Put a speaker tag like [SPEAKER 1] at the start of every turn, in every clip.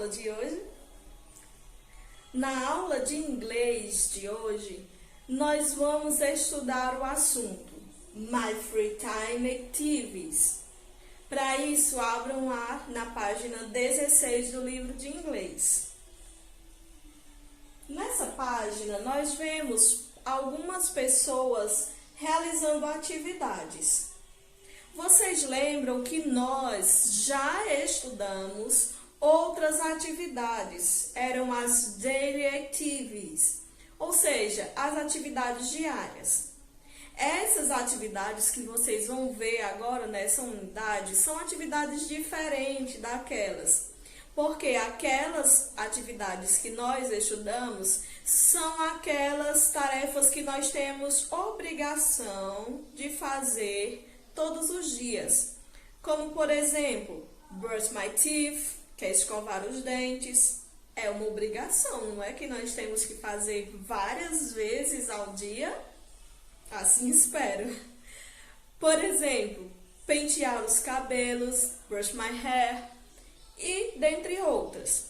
[SPEAKER 1] de hoje? Na aula de inglês de hoje, nós vamos estudar o assunto My Free Time Activities. Para isso, abram lá na página 16 do livro de inglês. Nessa página, nós vemos algumas pessoas realizando atividades. Vocês lembram que nós já estudamos outras atividades, eram as daily activities, ou seja, as atividades diárias. Essas atividades que vocês vão ver agora nessa unidade são atividades diferentes daquelas, porque aquelas atividades que nós estudamos são aquelas tarefas que nós temos obrigação de fazer todos os dias, como por exemplo, brush my teeth, que é escovar os dentes, é uma obrigação, não é que nós temos que fazer várias vezes ao dia? Assim espero. Por exemplo, pentear os cabelos, brush my hair e dentre outras.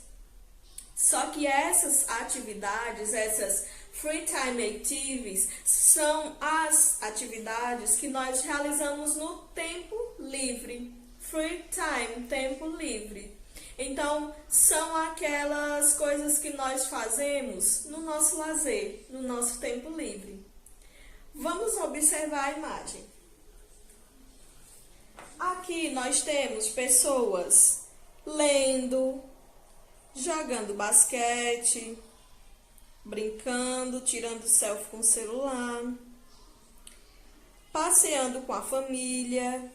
[SPEAKER 1] Só que essas atividades, essas free time activities, são as atividades que nós realizamos no tempo livre. Free time, tempo livre. Então, são aquelas coisas que nós fazemos no nosso lazer, no nosso tempo livre. Vamos observar a imagem. Aqui nós temos pessoas lendo, jogando basquete, brincando, tirando selfie com o celular, passeando com a família,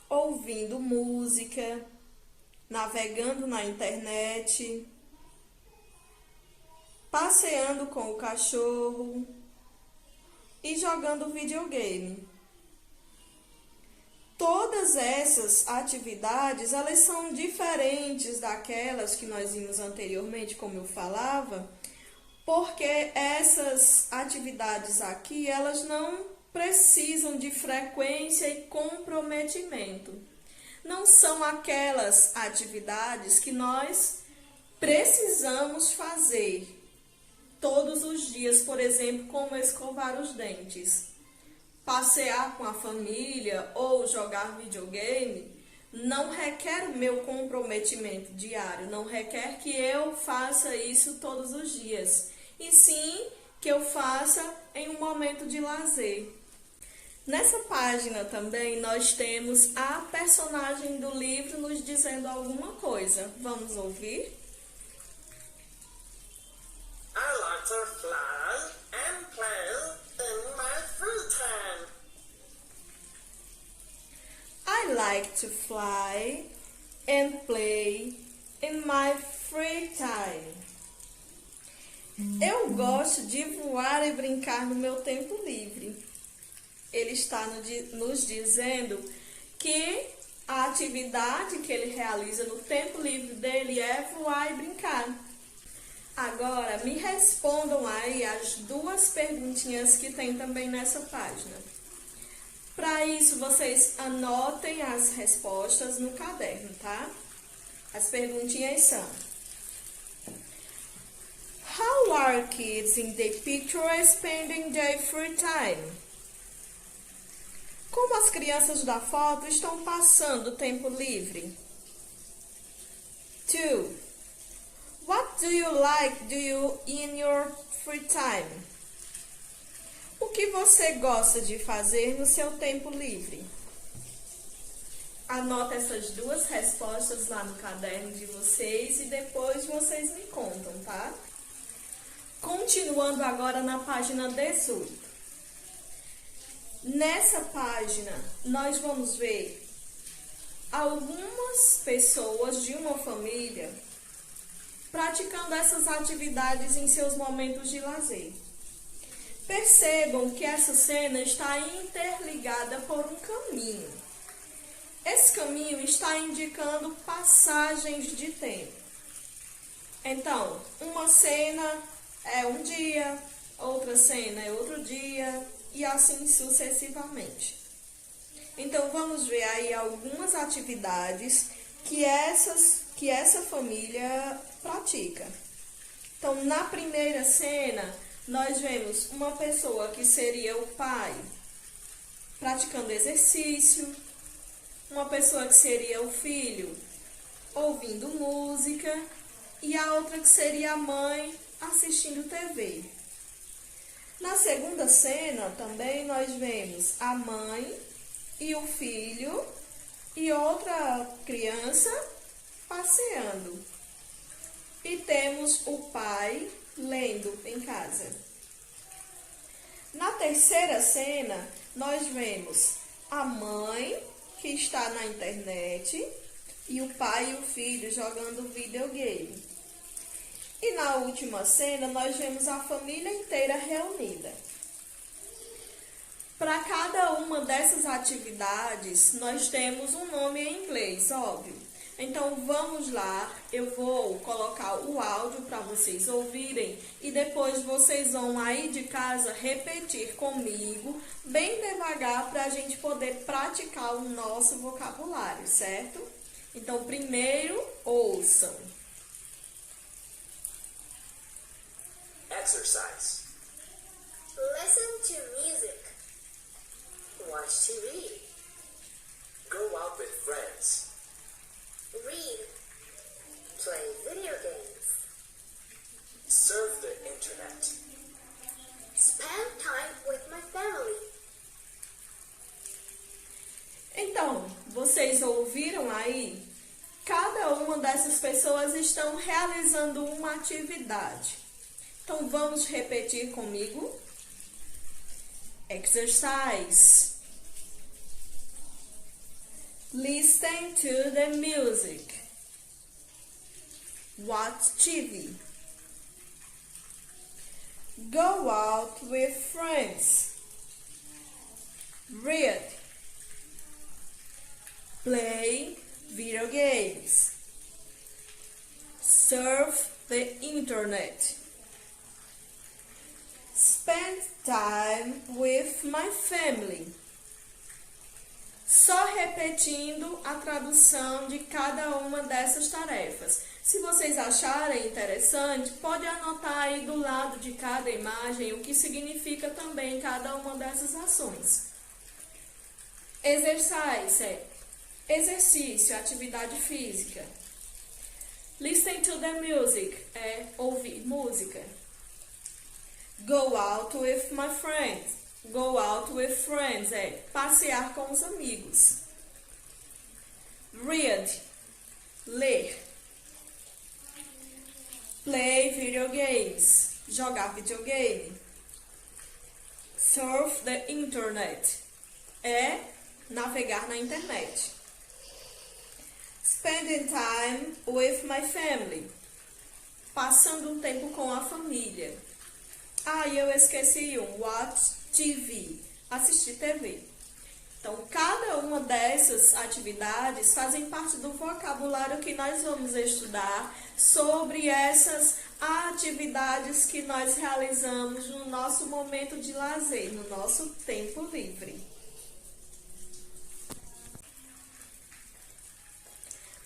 [SPEAKER 1] ouvindo música, navegando na internet, passeando com o cachorro e jogando videogame. Todas essas atividades, elas são diferentes daquelas que nós vimos anteriormente, como eu falava, porque essas atividades aqui, elas não precisam de frequência e comprometimento. Não são aquelas atividades que nós precisamos fazer todos os dias, por exemplo, como escovar os dentes. Passear com a família ou jogar videogame não requer o meu comprometimento diário, não requer que eu faça isso todos os dias, e sim que eu faça em um momento de lazer. Nessa página também nós temos a personagem do livro nos dizendo alguma coisa. Vamos ouvir?
[SPEAKER 2] I like to fly and play in my free time.
[SPEAKER 1] I like to fly and play in my free time. Eu gosto de voar e brincar no meu tempo livre. Ele está nos dizendo que a atividade que ele realiza no tempo livre dele é voar e brincar. Agora, me respondam aí as duas perguntinhas que tem também nessa página. Para isso, vocês anotem as respostas no caderno, tá? As perguntinhas são: How are kids in the picture spending their free time? Como as crianças da foto estão passando o tempo livre? 2. What do you like do in your free time? O que você gosta de fazer no seu tempo livre? Anota essas duas respostas lá no caderno de vocês e depois vocês me contam, tá? Continuando agora na página 18. Nessa página, nós vamos ver algumas pessoas de uma família praticando essas atividades em seus momentos de lazer. Percebam que essa cena está interligada por um caminho. Esse caminho está indicando passagens de tempo. Então, uma cena é um dia, outra cena é outro dia, e assim sucessivamente. Então, vamos ver aí algumas atividades que essas que essa família pratica. Então, na primeira cena, nós vemos uma pessoa que seria o pai praticando exercício, uma pessoa que seria o filho ouvindo música e a outra que seria a mãe assistindo TV. Na segunda cena também nós vemos a mãe e o filho e outra criança passeando. E temos o pai lendo em casa. Na terceira cena, nós vemos a mãe que está na internet e o pai e o filho jogando videogame. E na última cena, nós vemos a família inteira reunida. Para cada uma dessas atividades, nós temos um nome em inglês, óbvio. Então, vamos lá, eu vou colocar o áudio para vocês ouvirem e depois vocês vão aí de casa repetir comigo, bem devagar, para a gente poder praticar o nosso vocabulário, certo? Então, primeiro, ouçam.
[SPEAKER 2] Exercise.
[SPEAKER 3] Listen to music. Watch TV.
[SPEAKER 2] Go out with friends.
[SPEAKER 3] Read. Play video games.
[SPEAKER 2] Surf the internet.
[SPEAKER 3] Spend time with my family.
[SPEAKER 1] Então, vocês ouviram aí? Cada uma dessas pessoas estão realizando uma atividade. Então, vamos repetir comigo. Exercise. Listen to the music. Watch TV. Go out with friends. Read. Play video games. Surf the internet. Spend time with my family. Só repetindo a tradução de cada uma dessas tarefas. Se vocês acharem interessante, pode anotar aí do lado de cada imagem o que significa também cada uma dessas ações. Exercise é exercício, atividade física. Listen to the music é ouvir música. Go out with my friends. Go out with friends é passear com os amigos. Read, ler. Play video games, jogar videogame. Surf the internet é navegar na internet. Spending time with my family, passando um tempo com a família. Ah, e eu esqueci watch TV, assistir TV. Então, cada uma dessas atividades fazem parte do vocabulário que nós vamos estudar sobre essas atividades que nós realizamos no nosso momento de lazer, no nosso tempo livre.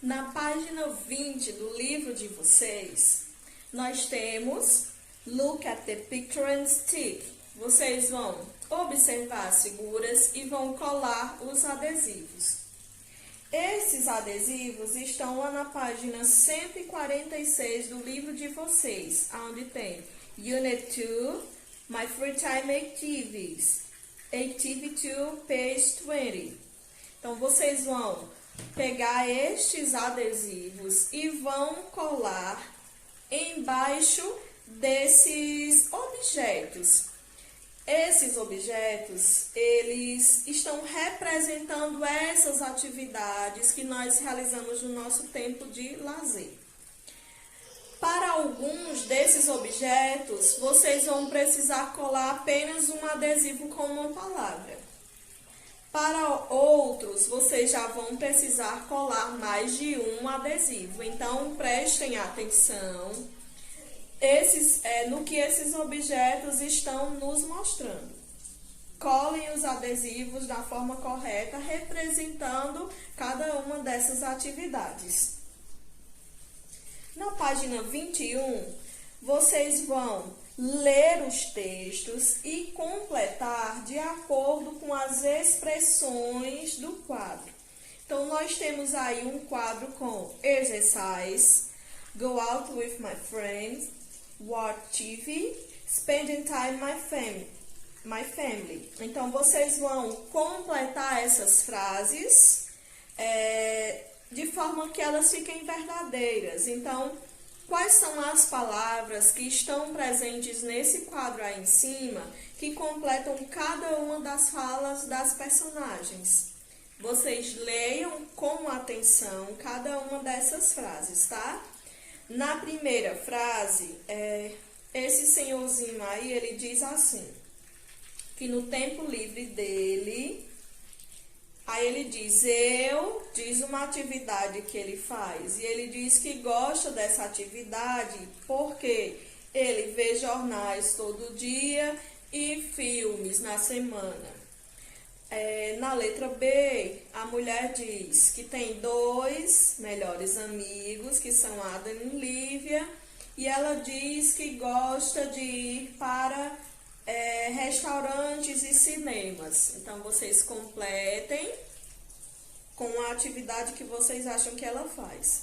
[SPEAKER 1] Na página 20 do livro de vocês, nós temos Look at the picture and stick. Vocês vão observar as figuras e vão colar os adesivos. Esses adesivos estão lá na página 146 do livro de vocês, onde tem Unit 2, My Free Time Activities, Activity 2, page 20. Então, vocês vão pegar estes adesivos e vão colar embaixo desses objetos. Esses objetos, eles estão representando essas atividades que nós realizamos no nosso tempo de lazer. Para alguns desses objetos, vocês vão precisar colar apenas um adesivo com uma palavra. Para outros, vocês já vão precisar colar mais de um adesivo. Então, prestem atenção no que esses objetos estão nos mostrando. Colhem os adesivos da forma correta, representando cada uma dessas atividades. Na página 21, vocês vão ler os textos e completar de acordo com as expressões do quadro. Então, nós temos aí um quadro com exercise, go out with my friends, watch TV, spending time with my family. Então, vocês vão completar essas frases de forma que elas fiquem verdadeiras. Então, quais são as palavras que estão presentes nesse quadro aí em cima que completam cada uma das falas das personagens? Vocês leiam com atenção cada uma dessas frases, tá? Na primeira frase, esse senhorzinho aí, ele diz assim, que no tempo livre dele, aí ele diz uma atividade que ele faz, e ele diz que gosta dessa atividade porque ele vê jornais todo dia e filmes na semana. Na letra B, a mulher diz que tem 2 melhores amigos, que são Adam e Lívia, e ela diz que gosta de ir para restaurantes e cinemas. Então, vocês completem com a atividade que vocês acham que ela faz.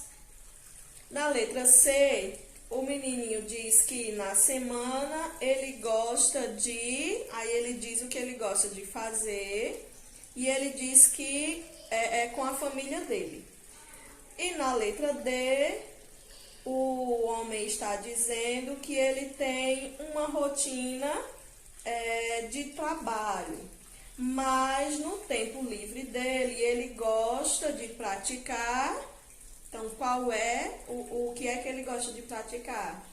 [SPEAKER 1] Na letra C, o menininho diz que na semana ele gosta de... Aí ele diz o que ele gosta de fazer e ele diz que é com a família dele. E na letra D, o homem está dizendo que ele tem uma rotina de trabalho, mas no tempo livre dele ele gosta de praticar. Então, qual é o que é que ele gosta de praticar?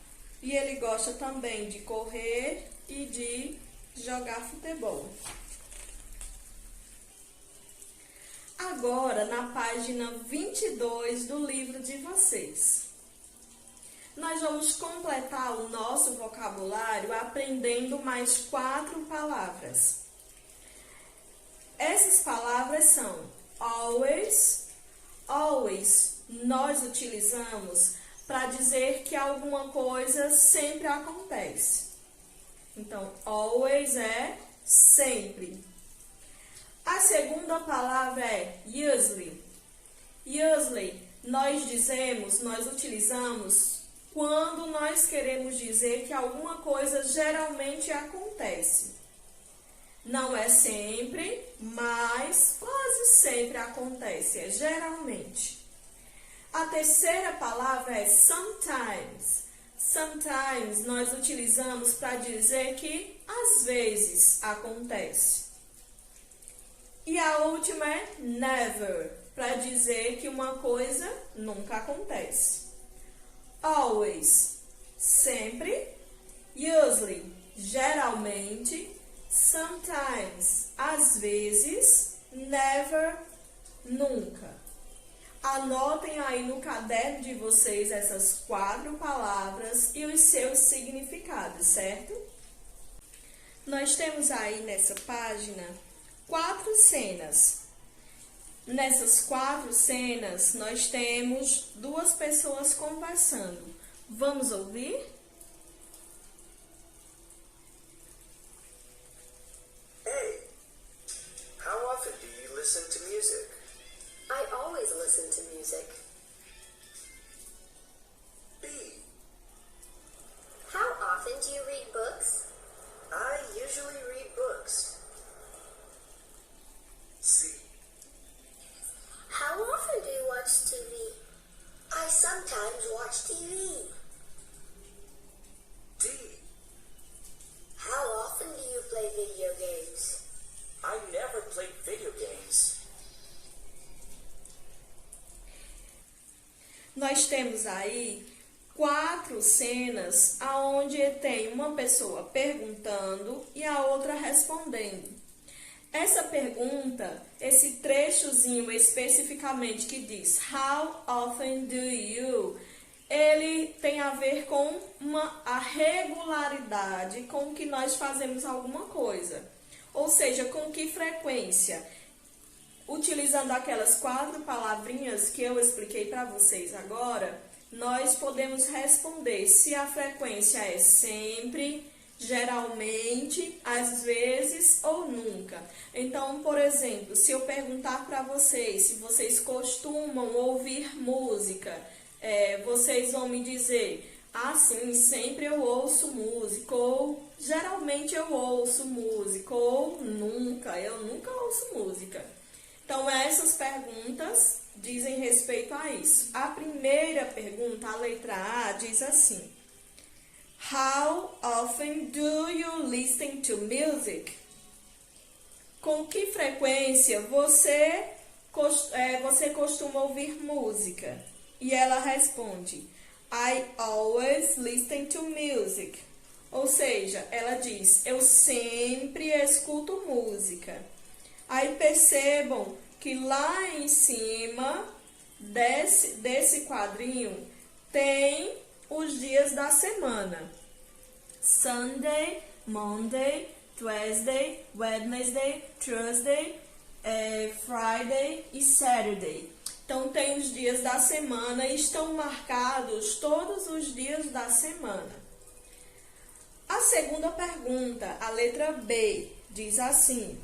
[SPEAKER 1] E ele gosta também de correr e de jogar futebol. Agora, na página 22 do livro de vocês, nós vamos completar o nosso vocabulário aprendendo mais 4 palavras. Essas palavras são always. Always nós utilizamos para dizer que alguma coisa sempre acontece. Então, always é sempre. A segunda palavra é usually. Usually nós utilizamos quando nós queremos dizer que alguma coisa geralmente acontece. Não é sempre, mas quase sempre acontece, é geralmente. A terceira palavra é sometimes. Sometimes nós utilizamos para dizer que às vezes acontece. E a última é never, para dizer que uma coisa nunca acontece. Always, sempre. Usually, geralmente. Sometimes, às vezes. Never, nunca. Anotem aí no caderno de vocês essas 4 palavras e os seus significados, certo? Nós temos aí nessa página 4 cenas. Nessas 4 cenas, nós temos 2 pessoas conversando. Vamos ouvir?
[SPEAKER 2] A. How often do you listen to music?
[SPEAKER 3] I always listen to music.
[SPEAKER 2] B.
[SPEAKER 3] How often do you read books?
[SPEAKER 2] I usually read books. C.
[SPEAKER 3] How often do you watch TV? I sometimes watch TV.
[SPEAKER 2] D.
[SPEAKER 3] How often do you play video games?
[SPEAKER 2] I never play video games.
[SPEAKER 1] Nós temos aí 4 cenas onde tem uma pessoa perguntando e a outra respondendo. Essa pergunta, esse trechozinho especificamente que diz How often do you? Ele tem a ver com a regularidade com que nós fazemos alguma coisa. Ou seja, com que frequência. Utilizando aquelas 4 palavrinhas que eu expliquei para vocês agora, nós podemos responder se a frequência é sempre, geralmente, às vezes ou nunca. Então, por exemplo, se eu perguntar para vocês se vocês costumam ouvir música, vocês vão me dizer, ah, sim, sempre eu ouço música, ou geralmente eu ouço música, ou nunca, eu nunca ouço música. Então, essas perguntas dizem respeito a isso. A primeira pergunta, a letra A, diz assim: How often do you listen to music? Com que frequência você costuma ouvir música? E ela responde, I always listen to music. Ou seja, ela diz, eu sempre escuto música. Aí percebam que lá em cima desse quadrinho tem os dias da semana. Sunday, Monday, Tuesday, Wednesday, Thursday, Friday e Saturday. Então, tem os dias da semana e estão marcados todos os dias da semana. A segunda pergunta, a letra B, diz assim: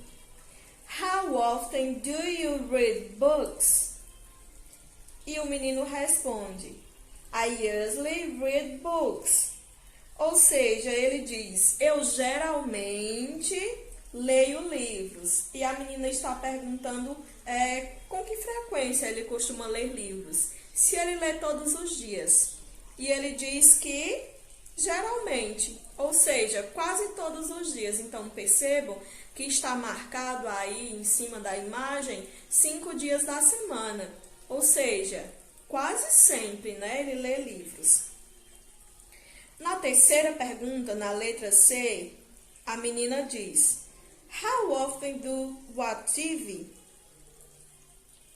[SPEAKER 1] How often do you read books? E o menino responde, I usually read books. Ou seja, ele diz, eu geralmente leio livros. E a menina está perguntando com que frequência ele costuma ler livros. Se ele lê todos os dias. E ele diz que geralmente, ou seja, quase todos os dias. Então, percebam que está marcado aí em cima da imagem 5 dias da semana. Ou seja, quase sempre, né, ele lê livros. Na terceira pergunta, na letra C, a menina diz, How often do you watch TV?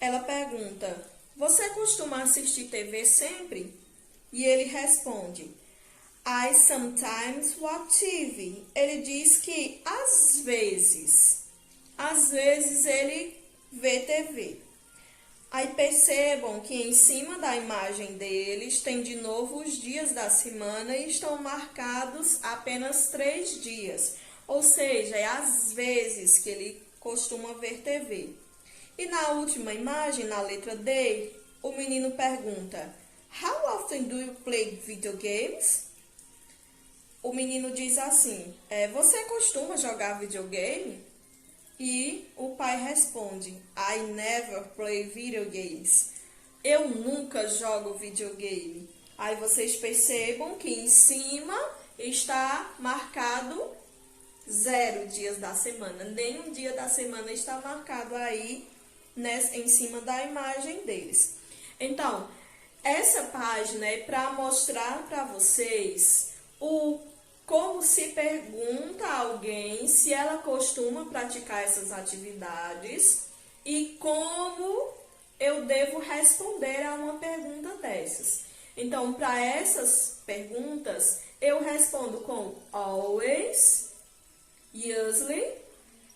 [SPEAKER 1] Ela pergunta, você costuma assistir TV sempre? E ele responde, I sometimes watch TV. Ele diz que às vezes ele vê TV. Aí percebam que em cima da imagem deles tem de novo os dias da semana e estão marcados apenas 3 dias. Ou seja, é às vezes que ele costuma ver TV. E na última imagem, na letra D, o menino pergunta, How often do you play video games? O menino diz assim, você costuma jogar videogame? E o pai responde, I never play video games. Eu nunca jogo videogame. Aí vocês percebam que em cima está marcado 0 dias da semana. Nenhum dia da semana está marcado aí em cima da imagem deles. Então, essa página é para mostrar para vocês como se pergunta a alguém se ela costuma praticar essas atividades e como eu devo responder a uma pergunta dessas. Então, para essas perguntas, eu respondo com always, usually,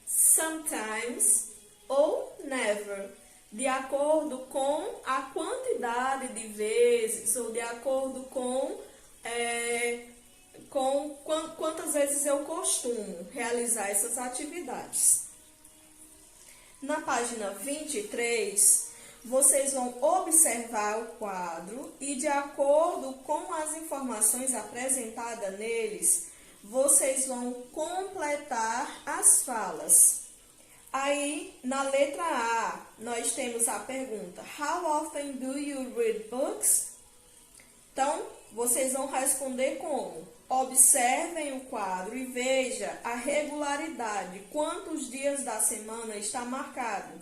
[SPEAKER 1] sometimes ou never, de acordo com a quantidade de vezes ou de acordo com quantas vezes eu costumo realizar essas atividades. Na página 23, vocês vão observar o quadro e, de acordo com as informações apresentadas neles, vocês vão completar as falas. Aí, na letra A, nós temos a pergunta, How often do you read books? Então, vocês vão responder como? Observem o quadro e veja a regularidade, quantos dias da semana está marcado.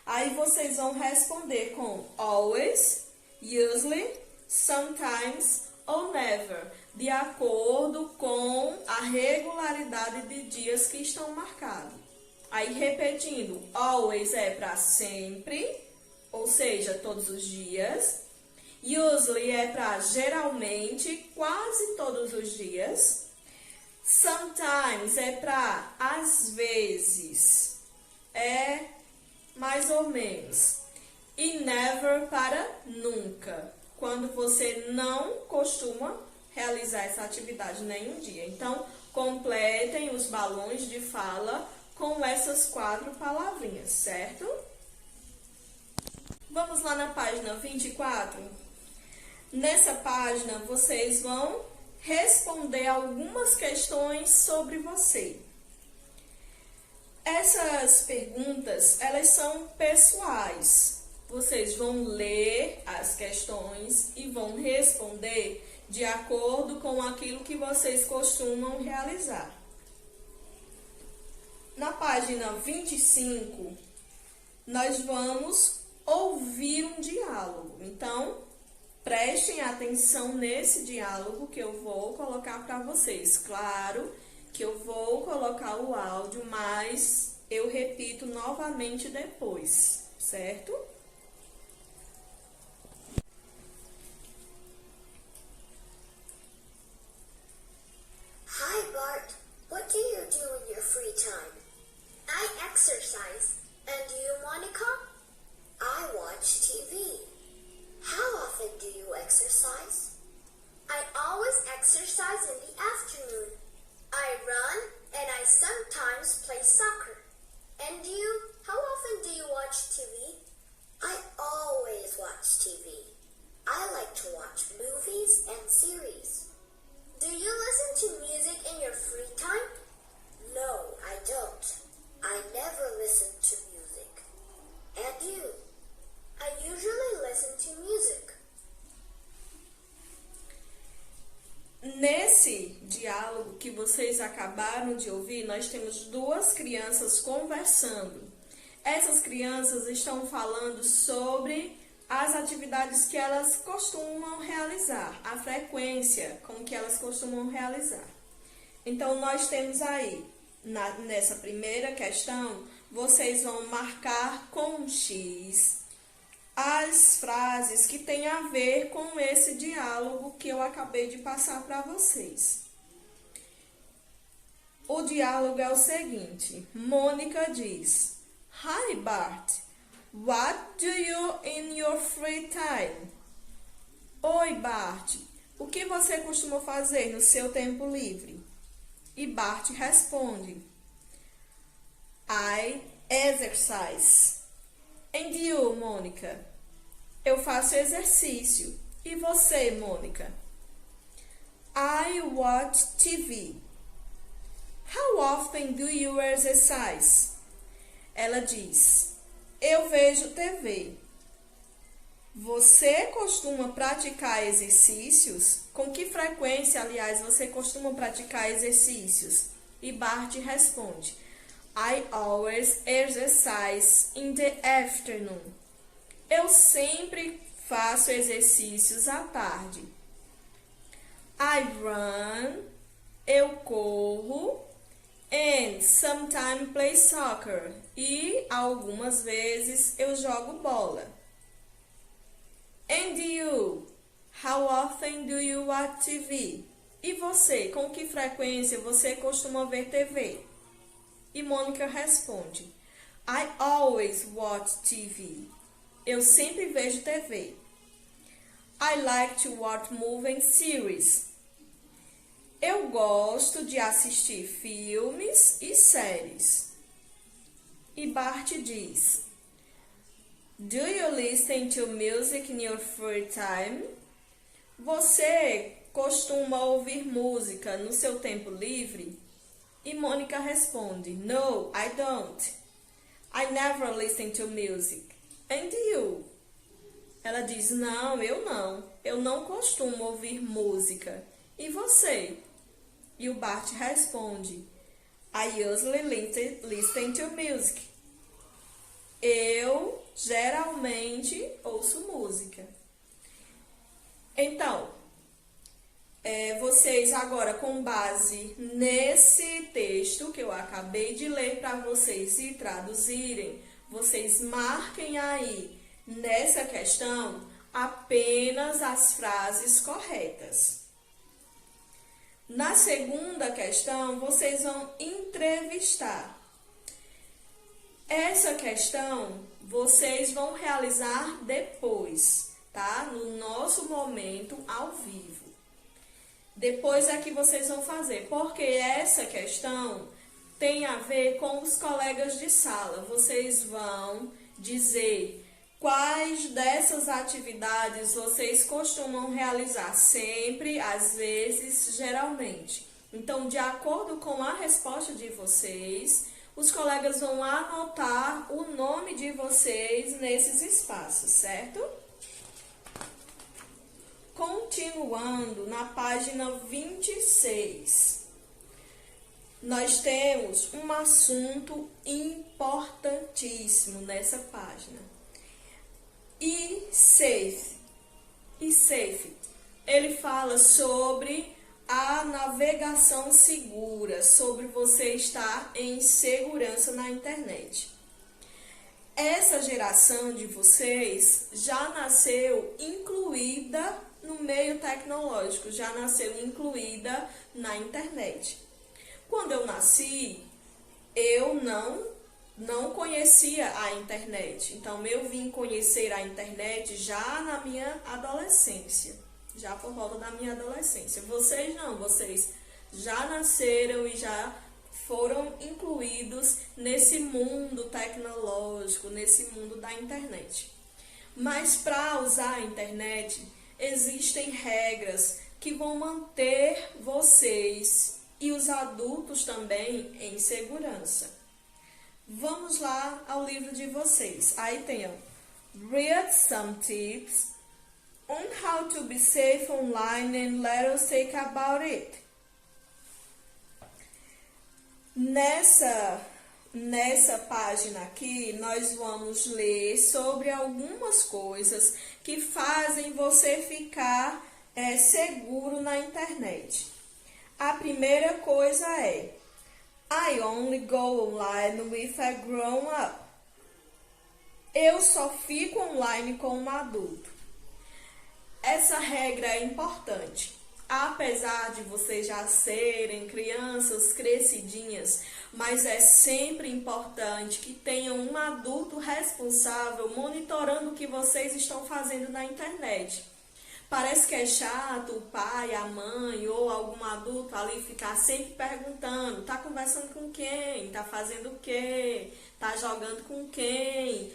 [SPEAKER 1] Aí vocês vão responder com always, usually, sometimes ou never, de acordo com a regularidade de dias que estão marcados. Aí repetindo, always é para sempre, ou seja, todos os dias. Usually é para geralmente, quase todos os dias. Sometimes é para às vezes, mais ou menos. E never para nunca, quando você não costuma realizar essa atividade nenhum dia. Então, completem os balões de fala com essas 4 palavrinhas, certo? Vamos lá na página 24? Nessa página, vocês vão responder algumas questões sobre você. Essas perguntas, elas são pessoais. Vocês vão ler as questões e vão responder de acordo com aquilo que vocês costumam realizar. Na página 25, nós vamos ouvir um diálogo. Então, prestem atenção nesse diálogo que eu vou colocar para vocês. Claro que eu vou colocar o áudio, mas eu repito novamente depois, certo?
[SPEAKER 3] Hi, Bart. What do you do in your free time? I exercise. And you, Monica? I watch TV. How often do you exercise? I always exercise in the afternoon. I run and I sometimes play soccer. And you, how often do you watch TV? I always watch TV. I like to watch movies and series. Do you listen to music in your free time? No, I don't. I never listen to music. And you? I usually listen to music.
[SPEAKER 1] Nesse diálogo que vocês acabaram de ouvir, nós temos 2 crianças conversando. Essas crianças estão falando sobre as atividades que elas costumam realizar, a frequência com que elas costumam realizar. Então, nós temos aí, nessa primeira questão, vocês vão marcar com um X as frases que têm a ver com esse diálogo que eu acabei de passar para vocês. O diálogo é o seguinte: Mônica diz: Hi, Bart. What do you in your free time? Oi, Bart. O que você costuma fazer no seu tempo livre? E Bart responde: I exercise. And you, Mônica? Eu faço exercício. E você, Mônica? I watch TV. How often do you exercise? Ela diz: eu vejo TV. Você costuma praticar exercícios? Com que frequência, aliás, você costuma praticar exercícios? E Bart responde: I always exercise in the afternoon. Eu sempre faço exercícios à tarde. I run. Eu corro. And sometimes play soccer. E algumas vezes eu jogo bola. And you? How often do you watch TV? E você? Com que frequência você costuma ver TV? E Mônica responde: I always watch TV. Eu sempre vejo TV. I like to watch movies and series. Eu gosto de assistir filmes e séries. E Bart diz: Do you listen to music in your free time? Você costuma ouvir música no seu tempo livre? E Mônica responde: No, I don't. I never listen to music. And you? Ela diz: Não, eu não. Eu não costumo ouvir música. E você? E o Bart responde: I usually listen to music. Eu geralmente ouço música. Então, vocês agora, com base nesse texto que eu acabei de ler para vocês e traduzirem, vocês marquem aí nessa questão apenas as frases corretas. Na segunda questão, vocês vão entrevistar. Essa questão vocês vão realizar depois. tá? No nosso momento ao vivo. Depois é que vocês vão fazer, porque essa questão tem a ver com os colegas de sala. Vocês vão dizer quais dessas atividades vocês costumam realizar sempre, às vezes, geralmente. Então, de acordo com a resposta de vocês, os colegas vão anotar o nome de vocês nesses espaços, certo? Continuando na página 26. Nós temos um assunto importantíssimo nessa página. E-Safe. E-Safe. Ele fala sobre a navegação segura, sobre você estar em segurança na internet. Essa geração de vocês já nasceu incluída no meio tecnológico, já nasceu incluída na internet. Quando eu nasci, eu não conhecia a internet. Então, eu vim conhecer a internet já na minha adolescência, já por volta da minha adolescência. Vocês não, vocês já nasceram e já foram incluídos nesse mundo tecnológico, nesse mundo da internet. Mas para usar a internet, existem regras que vão manter vocês e os adultos também em segurança. Vamos lá ao livro de vocês. Aí tem, Read some tips on how to be safe online and let us talk about it. Nessa página aqui, nós vamos ler sobre algumas coisas que fazem você ficar seguro na internet. A primeira coisa é: I only go online with a grown up. Eu só fico online com um adulto. Essa regra é importante. Apesar de vocês já serem crianças crescidinhas, mas é sempre importante que tenham um adulto responsável monitorando o que vocês estão fazendo na internet. Parece que é chato o pai, a mãe ou algum adulto ali ficar sempre perguntando: tá conversando com quem? Tá fazendo o quê? Tá jogando com quem?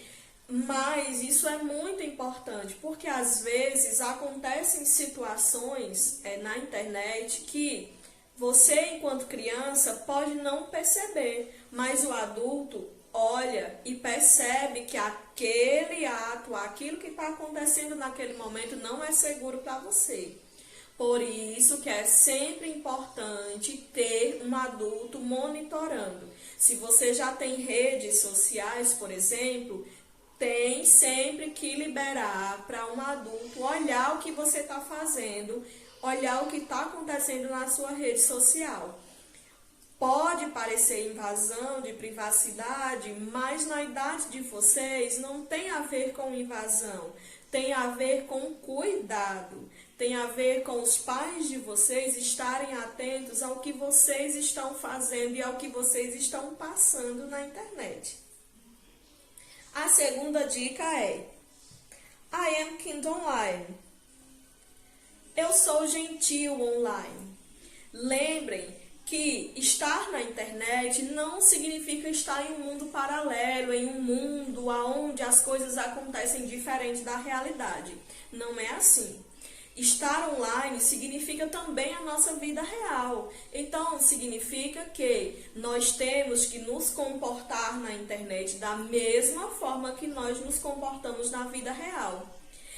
[SPEAKER 1] Mas isso é muito importante, porque às vezes acontecem situações na internet que você, enquanto criança, pode não perceber, mas o adulto olha e percebe que aquele ato, aquilo que está acontecendo naquele momento não é seguro para você. Por isso que é sempre importante ter um adulto monitorando. Se você já tem redes sociais, por exemplo, tem sempre que liberar para um adulto olhar o que você está fazendo, olhar o que está acontecendo na sua rede social. Pode parecer invasão de privacidade, mas na idade de vocês não tem a ver com invasão, tem a ver com cuidado, tem a ver com os pais de vocês estarem atentos ao que vocês estão fazendo e ao que vocês estão passando na internet. A segunda dica é: I am kind online. Eu sou gentil online. Lembrem que estar na internet não significa estar em um mundo paralelo, em um mundo onde as coisas acontecem diferente da realidade. Não é assim. Estar online significa também a nossa vida real. Então, significa que nós temos que nos comportar na internet da mesma forma que nós nos comportamos na vida real.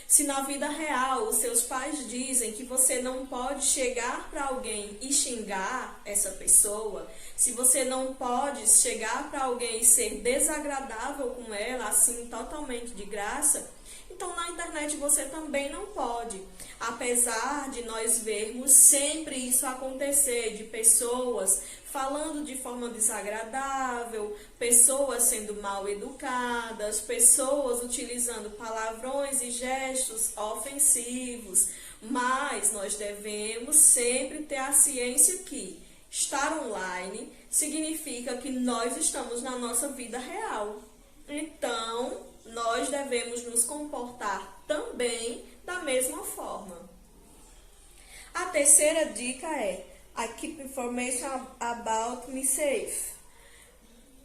[SPEAKER 1] Se na vida real os seus pais dizem que você não pode chegar para alguém e xingar essa pessoa, se você não pode chegar para alguém e ser desagradável com ela, assim, totalmente de graça, então na internet você também não pode. Apesar de nós vermos sempre isso acontecer, de pessoas falando de forma desagradável, pessoas sendo mal educadas, pessoas utilizando palavrões e gestos ofensivos, mas nós devemos sempre ter a ciência que estar online significa que nós estamos na nossa vida real. Então, nós devemos nos comportar também da mesma forma. A terceira dica é: I keep information about me safe.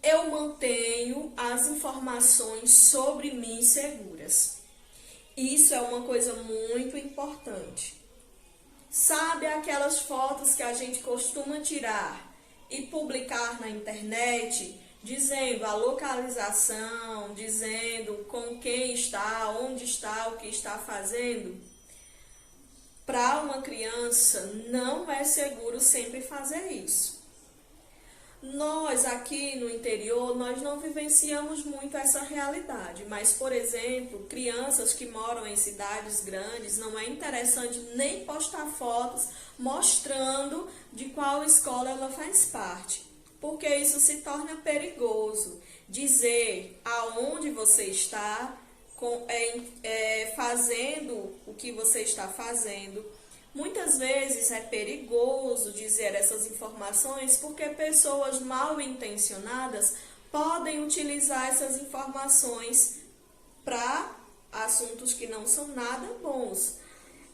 [SPEAKER 1] Eu mantenho as informações sobre mim seguras. Isso é uma coisa muito importante. Sabe aquelas fotos que a gente costuma tirar e publicar na internet, dizendo a localização, dizendo com quem está, onde está, o que está fazendo? Para uma criança, não é seguro sempre fazer isso. Nós aqui no interior, nós não vivenciamos muito essa realidade, mas, por exemplo, crianças que moram em cidades grandes, não é interessante nem postar fotos mostrando de qual escola ela faz parte, porque isso se torna perigoso. Dizer aonde você está, fazendo o que você está fazendo. Muitas vezes é perigoso dizer essas informações porque pessoas mal intencionadas podem utilizar essas informações para assuntos que não são nada bons.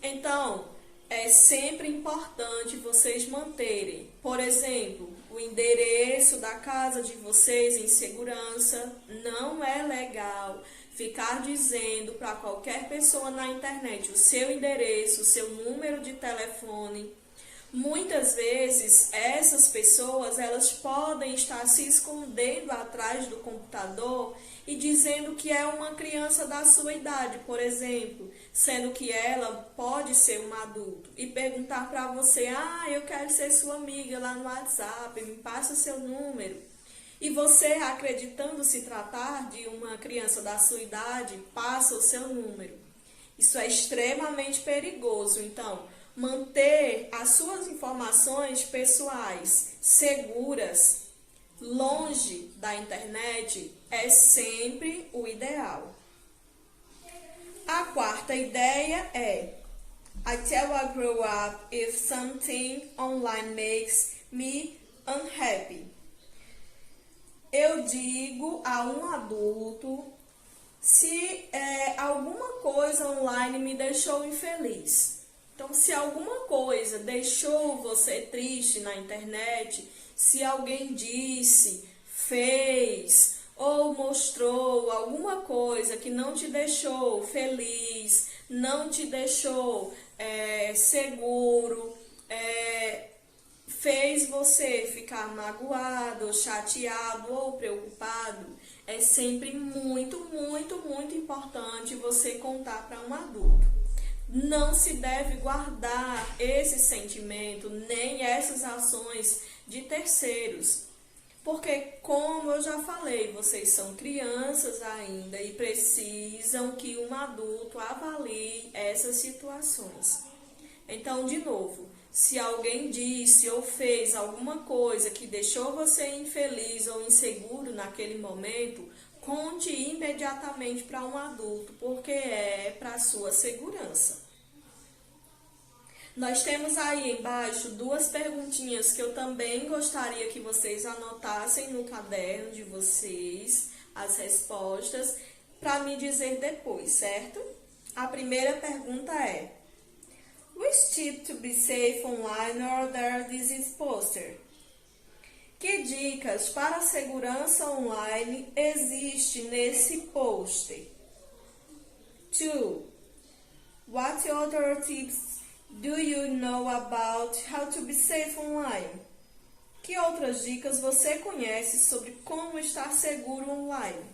[SPEAKER 1] Então, é sempre importante vocês manterem, por exemplo, o endereço da casa de vocês em segurança. Não é legal ficar dizendo para qualquer pessoa na internet o seu endereço, o seu número de telefone. Muitas vezes essas pessoas, elas podem estar se escondendo atrás do computador e dizendo que é uma criança da sua idade, por exemplo, sendo que ela pode ser um adulto, e perguntar para você: eu quero ser sua amiga lá no WhatsApp, me passa o seu número. E você, acreditando se tratar de uma criança da sua idade, passa o seu número. Isso é extremamente perigoso. Então, manter as suas informações pessoais seguras, longe da internet, é sempre o ideal. A quarta ideia é: I tell I grow up if something online makes me unhappy. Eu digo a um adulto se alguma coisa online me deixou infeliz. Então, se alguma coisa deixou você triste na internet, se alguém disse, fez ou mostrou alguma coisa que não te deixou feliz, não te deixou seguro, fez você ficar magoado, chateado ou preocupado, é sempre muito, muito, muito importante você contar para um adulto. Não se deve guardar esse sentimento, nem essas ações de terceiros. Porque, como eu já falei, vocês são crianças ainda e precisam que um adulto avalie essas situações. Então, de novo, se alguém disse ou fez alguma coisa que deixou você infeliz ou inseguro naquele momento, conte imediatamente para um adulto, porque é para a sua segurança. Nós temos aí embaixo duas perguntinhas que eu também gostaria que vocês anotassem no caderno de vocês, as respostas, para me dizer depois, certo? A primeira pergunta é: which tip to be safe online or there this is poster? Que dicas para a segurança online existe nesse pôster? 2. What other tips do you know about how to be safe online? Que outras dicas você conhece sobre como estar seguro online?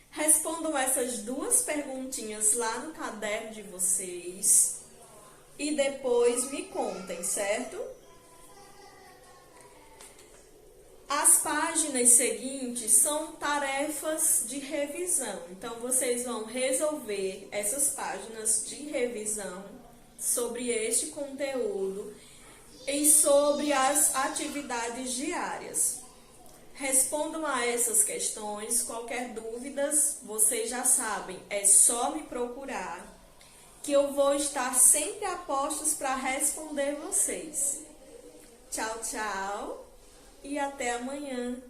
[SPEAKER 1] Respondam essas duas perguntinhas lá no caderno de vocês e depois me contem, certo? As páginas seguintes são tarefas de revisão. Então, vocês vão resolver essas páginas de revisão sobre este conteúdo e sobre as atividades diárias. Respondam a essas questões. Qualquer dúvidas, vocês já sabem, é só me procurar, que eu vou estar sempre a postos para responder vocês. Tchau, tchau e até amanhã.